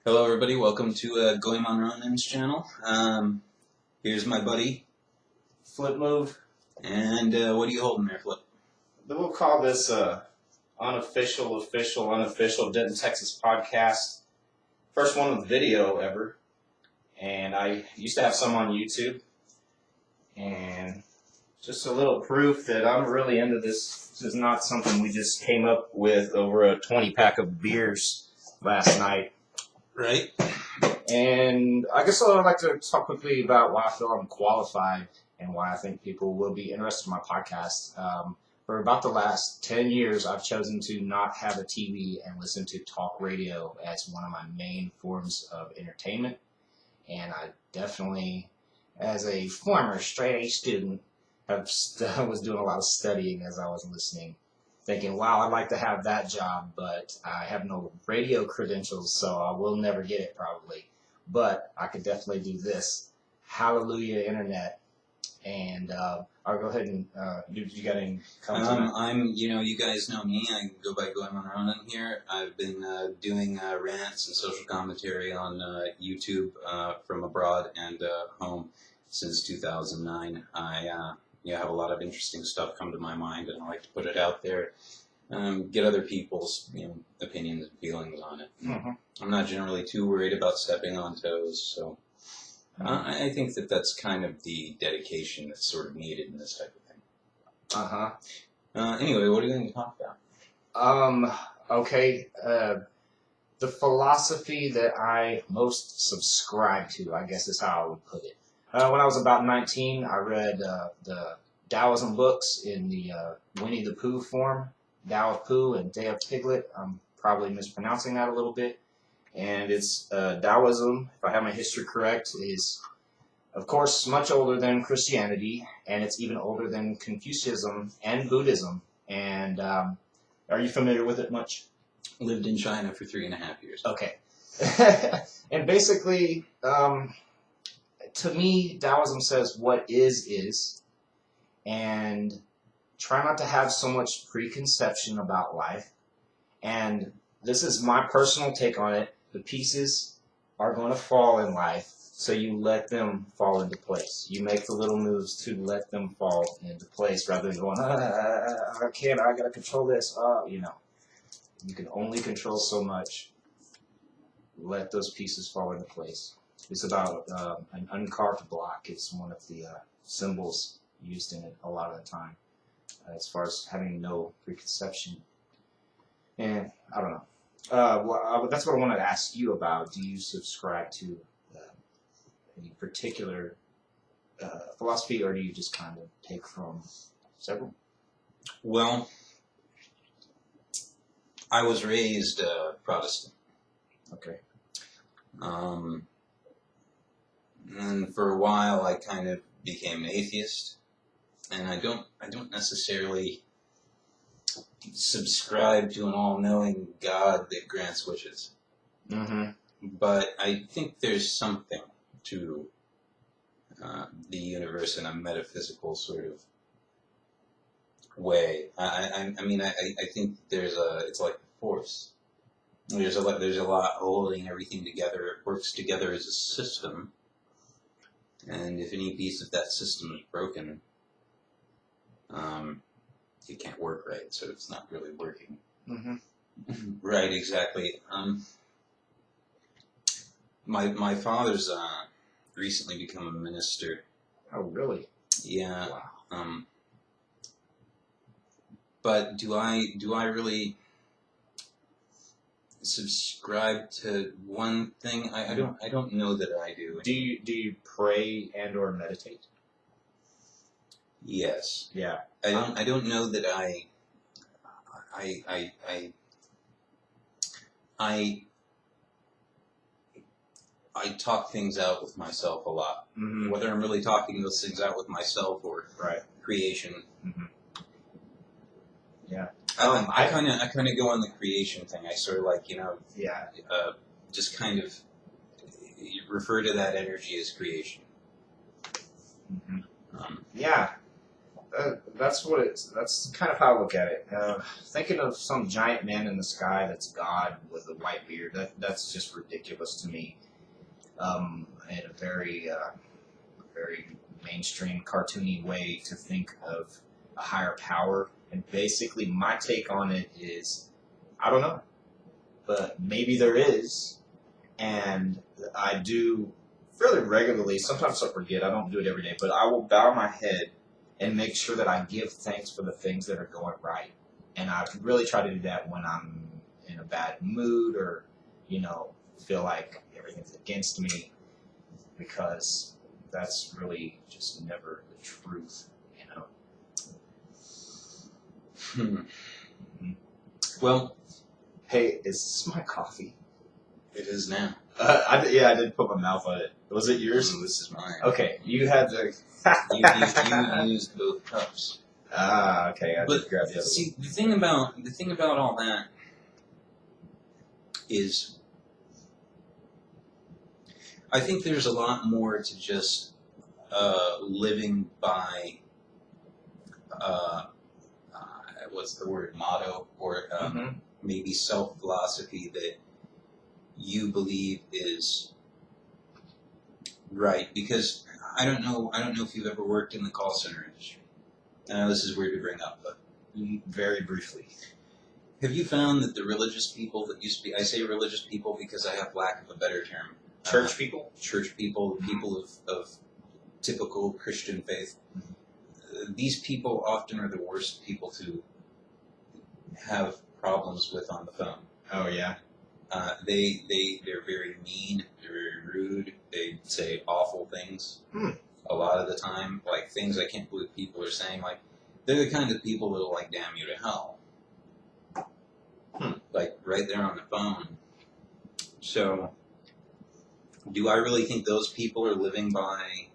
Hello, everybody. Welcome to goemonronin's channel. Here's my buddy, Flip move. and what are you holding there, Flip? We'll call this unofficial Denton, Texas podcast. First one with video ever. And I used to have some on YouTube. And just a little proof that I'm really into this. This is not something we just came up with over a 20-pack of beers last night. Right. And I guess I'd like to talk quickly about why I feel I'm qualified and why I think people will be interested in my podcast. For about the last 10 years, I've chosen to not have a TV and listen to talk radio as one of my main forms of entertainment. And I definitely, as a former straight A student, was doing a lot of studying as I was listening, thinking, wow, I'd like to have that job, but I have no radio credentials, so I will never get it probably. But I could definitely do this. Hallelujah, Internet. And I'll go ahead and, you got any comments? You guys know me. I go by goemonronin here. I've been doing rants and social commentary on YouTube from abroad and home since 2009. I have a lot of interesting stuff come to my mind, and I like to put it out there, get other people's opinions and feelings on it. Mm-hmm. I'm not generally too worried about stepping on toes, so I think that's kind of the dedication that's sort of needed in this type of thing. Anyway, what are you going to talk about? Okay. The philosophy that I most subscribe to, I guess is how I would put it. When I was about 19, I read the Taoism books in the Winnie the Pooh form, Tao of Pooh and Day of Piglet. I'm probably mispronouncing that a little bit. And it's Taoism, if I have my history correct, is, of course, much older than Christianity, and it's even older than Confucianism and Buddhism. And are you familiar with it much? Lived in China for 3.5 years. Okay. And basically, to me, Taoism says what is, and try not to have so much preconception about life. And this is my personal take on it. The pieces are going to fall in life, so you let them fall into place. You make the little moves to let them fall into place rather than going, I can't, I got to control this. You can only control so much. Let those pieces fall into place. It's about an uncarved block. It's one of the symbols used in it a lot of the time, as far as having no preconception. And I don't know. That's what I wanted to ask you about. Do you subscribe to any particular philosophy, or do you just kind of take from several? Well, I was raised Protestant. Okay. And for a while, I kind of became an atheist, and I don't necessarily subscribe to an all-knowing God that grants wishes. Mm-hmm. But I think there's something to the universe in a metaphysical sort of way. I think it's like a force. There's a lot holding everything together. It works together as a system. And if any piece of that system is broken, it can't work right, so it's not really working. Mm-hmm. Right, exactly. My father's recently become a minister. Oh, really? Yeah. Wow. But do I really subscribe to one thing? I don't know that I do. Do you pray and or meditate? Yes. Yeah. I don't know that I talk things out with myself a lot. Mm-hmm. Whether I'm really talking those things out with myself or creation. Mm-hmm. Yeah. I kind of go on the creation thing. I sort of like, just kind of refer to that energy as creation. Mm-hmm. Yeah. That's what it's. That's kind of how I look at it. Thinking of some giant man in the sky that's God with a white beard. That's just ridiculous to me. In a very mainstream cartoony way to think of a higher power. And basically, my take on it is, I don't know, but maybe there is, and I do fairly regularly. Sometimes I forget. I don't do it every day, but I will bow my head and make sure that I give thanks for the things that are going right. And I really try to do that when I'm in a bad mood or, feel like everything's against me, because that's really just never the truth, Well, Hey, is this my coffee? it is now. I did put my mouth on it. Was it yours? This is mine. Okay, you had the. You used both cups. Okay. I But did grab the other see, the thing about all that is, I think there's a lot more to just living by what's the word, motto, or one. maybe self-philosophy that you believe is right. Because I don't know if you've ever worked in the call center industry. I know this is weird to bring up, but Very briefly. have you found that the religious people that used to be, I say religious people because I have lack of a better term. Church people? Church people, people of typical Christian faith. These people often are the worst people to have problems with on the phone. Oh, yeah? They're very mean, they're very rude, they say awful things. A lot of the time, like things I can't believe people are saying, like, they're the kind of people that'll, like, damn you to hell. Like, right there on the phone. So, do I really think those people are living by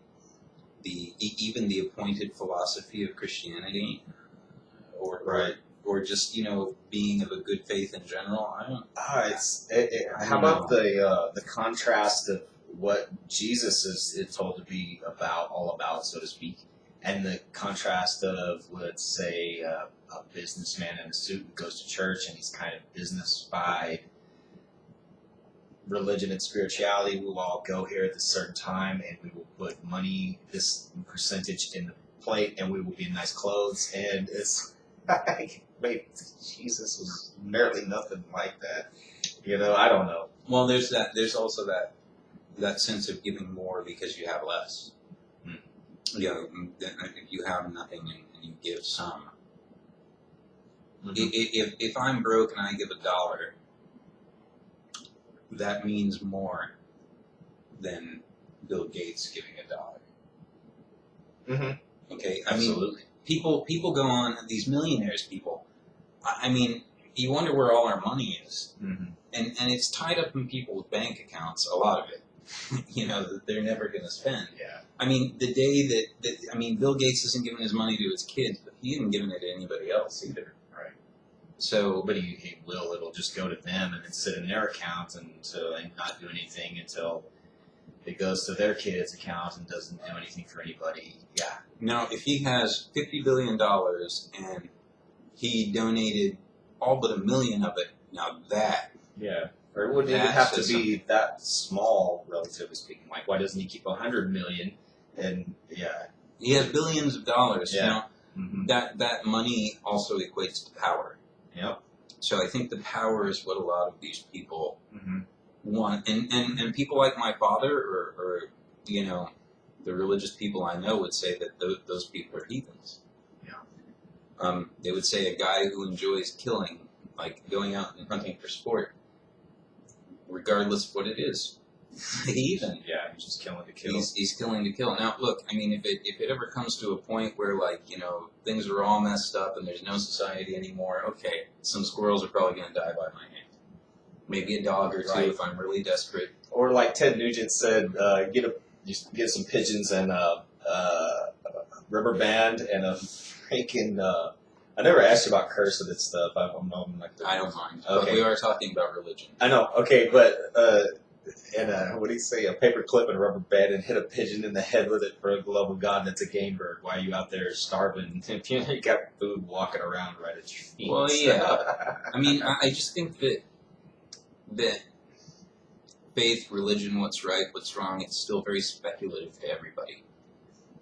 even the appointed philosophy of Christianity? Or just, being of a good faith in general? I don't How about the contrast of what Jesus is told to be all about, so to speak, and the contrast of, let's say, a businessman in a suit who goes to church and he's kind of business-fied. Religion and spirituality, we'll all go here at this certain time and we will put money, this percentage in the plate, and we will be in nice clothes. And it's like, wait, Jesus was barely nothing like that. I don't know. Well, there's that. There's also that sense of giving more because you have less. If you have nothing and you give some. If I'm broke and I give $1, that means more than Bill Gates giving $1. Okay, Absolutely. People go on, these millionaires people. I mean, you wonder where all our money is, and it's tied up in people's bank accounts. A lot of it, that they're never going to spend. Yeah. I mean, the day that Bill Gates isn't giving his money to his kids, but he isn't giving it to anybody else either. Right. So, but he will. It'll just go to them and then sit in their account and not do anything until it goes to their kid's account and doesn't do anything for anybody. Yeah. Now, if he has $50 billion and he donated all but $1 million of it, now that. Yeah. Or it wouldn't even have to be that small, relatively speaking. Like, why doesn't he keep $100 million? And yeah. He has billions of dollars. Yeah. That money also equates to power. Yep. So I think the power is what a lot of these people want. And people like my father or the religious people I know would say that those people are heathens. Yeah. They would say a guy who enjoys killing, like going out and hunting for sport, regardless of what it is, heathen. Yeah, he's just killing to kill. He's killing to kill. Now, look, I mean, if it ever comes to a point where, like, things are all messed up and there's no society anymore, okay, some squirrels are probably going to die by my hand. Maybe a dog or two if I'm really desperate. Or like Ted Nugent said, get some pigeons and a rubber band and a freaking. I never asked you about cursing and stuff. I don't mind. Okay. But we are talking about religion. I know. Okay, but and what do you say? A paper clip and a rubber band, and hit a pigeon in the head with it for the love of God. That's a game bird. Why are you out there starving? You got food walking around right at your feet. Well, yeah. I mean, I just think that faith, religion, what's right, what's wrong, it's still very speculative to everybody.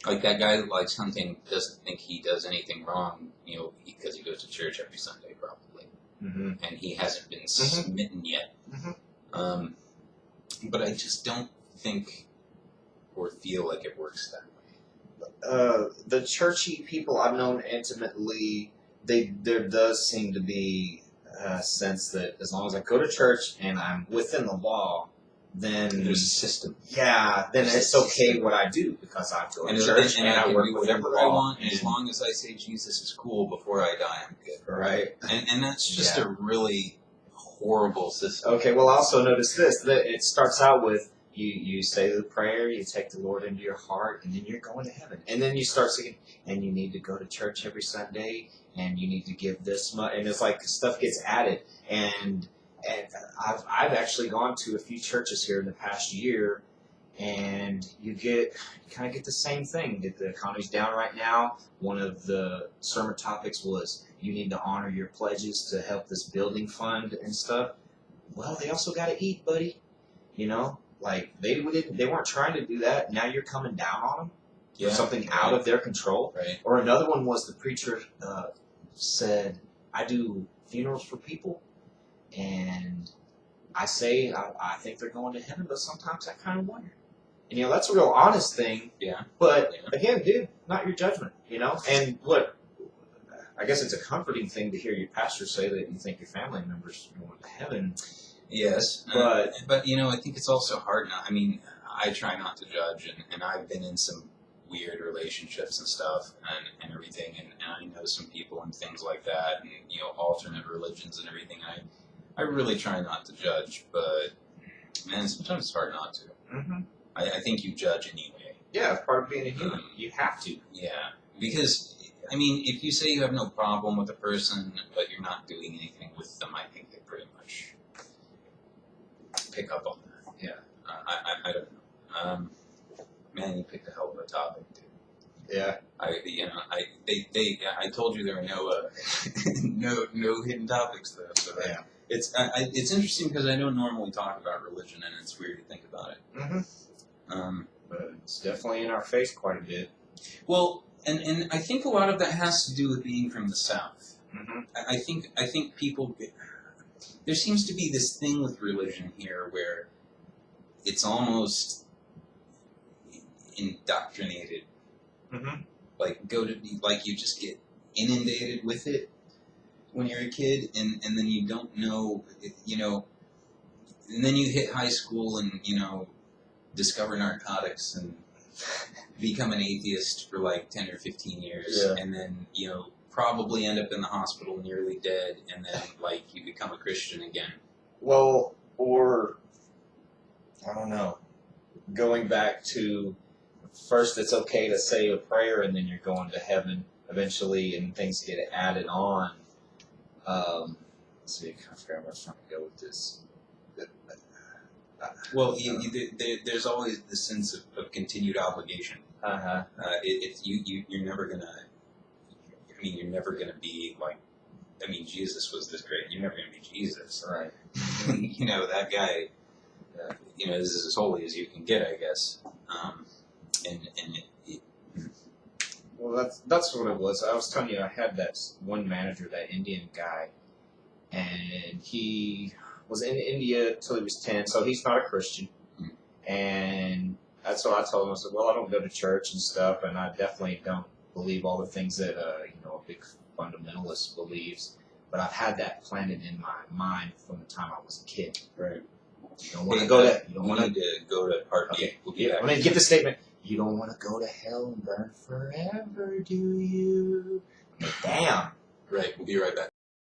Like that guy that likes hunting doesn't think he does anything wrong, because he goes to church every Sunday, probably, and he hasn't been smitten yet. But I just don't think or feel like it works that way. The churchy people I've known intimately, there does seem to be a sense that as long as I go to church and I'm within the law, then there's a system. Yeah, then it's okay what I do because I go to church and I work do within the whatever I law. want, and as long as I say Jesus is cool before I die, I'm good. Right. And that's just a really horrible system. Okay, well, I also notice this, that it starts out with you say the prayer, you take the Lord into your heart, and then you're going to heaven. And then you start singing, and you need to go to church every Sunday, and you need to give this much, and it's like stuff gets added. And I've actually gone to a few churches here in the past year, and you kind of get the same thing. That the economy's down right now. One of the sermon topics was you need to honor your pledges to help this building fund and stuff. Well, they also got to eat, buddy. Like they weren't trying to do that. Now you're coming down on them for something out of their control. Right. Or another one was the preacher said, "I do funerals for people, and I say I think they're going to heaven, but sometimes I kind of wonder." And that's a real honest thing. Yeah. But again, dude, not your judgment. And what I guess it's a comforting thing to hear your pastor say that you think your family members are going to heaven. Yes, but I think it's also hard now. I mean, I try not to judge, and I've been in some weird relationships and stuff and everything, and I know some people and things like that, and alternate religions and everything. I really try not to judge, but man, sometimes it's hard not to. I think you judge anyway. Yeah, it's part of being a human. You have to. Yeah, because I mean, if you say you have no problem with a person, but you're not doing anything with them, I think they pretty much pick up on that. Yeah, I don't know. Man, you picked a hell of a topic, dude. Yeah. I told you there were no no hidden topics though. So yeah. It's interesting because I don't normally talk about religion, and it's weird to think about it. But it's definitely in our face quite a bit. Well, and I think a lot of that has to do with being from the South. I think people there seems to be this thing with religion here where it's almost indoctrinated. Like you just get inundated with it when you're a kid, and then you don't know, and then you hit high school and discover narcotics and become an atheist for like 10 or 15 years, and then probably end up in the hospital nearly dead, and then you become a Christian again. Well, or I don't know, going back to first it's okay to say a prayer and then you're going to heaven eventually and things get added on. Let's see, I forgot where I was trying to go with this. Well, there's always the sense of continued obligation. You're never gonna. I mean, you're never gonna be like. I mean, Jesus was this great. You're never gonna be Jesus, right? That guy. This is as holy as you can get, I guess. Well, that's what it was. I was telling you, I had that one manager, that Indian guy, and he was in India till he was 10, so he's not a Christian. And that's what I told him. I said, well, I don't go to church and stuff, and I definitely don't believe all the things that a big fundamentalist believes. But I've had that planted in my mind from the time I was a kid. Right. You don't want to go to. You don't want to go to part B. Okay. We'll get back. I'm going to get the statement. You don't want to go to hell and burn forever, do you? Damn. Right. We'll be right back.